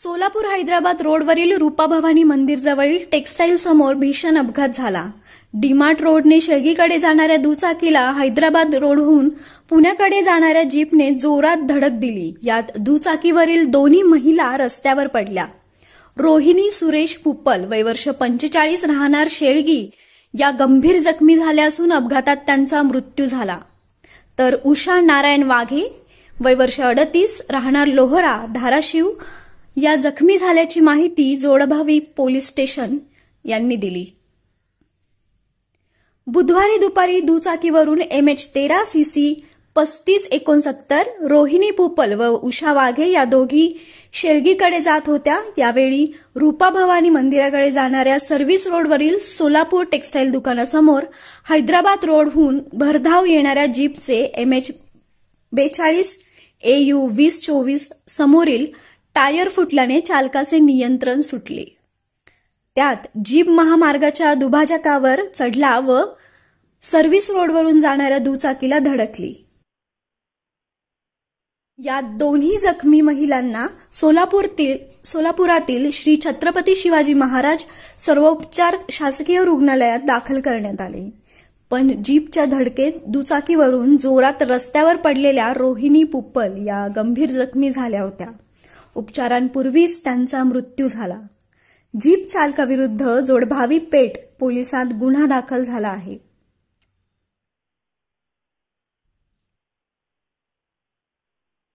सोलापूर हैदराबाद रोडवरील रूपाभवानी मंदिरजवळील टेक्सटाईल समोर भीषण अपघात झाला। डीमार्ट रोडने शेळगीकडे जाणाऱ्या दुचाकीला हैदराबाद रोडहून पुण्याकडे जाणाऱ्या जीपने जोरात धडक दिली। यात दुचाकीवरील दोन्ही महिला रस्त्यावर पडल्या। रोहिणी सुरेश पुप्पल वय वर्ष 45 राहणार शेळगी या गंभीर जखमी झाल्या असून अपघातात त्यांचा मृत्यू झाला। तर उषा नारायण वाघे वय वर्ष 38 राहणार लोहरा धाराशिव या जखमी झाल्याची माहिती जोडभावी पोलीस स्टेशन यांनी दिली। बुधवारी दुपारी दुचाकीवरून MH13 CC 3569 रोहिणी पुप्पल व उषा वाघे या दोघी शेळगीकडे जात होत्या। यावेळी रूपाभवानी मंदिराकडे जाणाऱ्या सर्व्हिस रोडवरील सोलापूर टेक्सटाईल दुकानासमोर हैदराबाद रोडहून भरधाव येणाऱ्या जीपचे MH42 AU 2024 समोरील टायर फुटल्याने चालकाचे नियंत्रण सुटले। त्यात जीप महामार्गाच्या दुभाजकावर चढला व सर्व्हिस रोडवरून जाणाऱ्या दुचाकीला धडकली। या दोन्ही जखमी महिलांना सोलापुरातील श्री छत्रपती शिवाजी महाराज सर्वोपचार शासकीय रुग्णालयात दाखल करण्यात आले। पण जीपच्या धडकेत दुचाकीवरून जोरात रस्त्यावर पडलेल्या रोहिणी पुप्पल या गंभीर जखमी झाल्या होत्या। उपचारांपूर्वीच त्यांचा मृत्यू झाला। जीप चालकाविरुद्ध जोडभावी पेठ पोलिसात गुन्हा दाखल झाला आहे।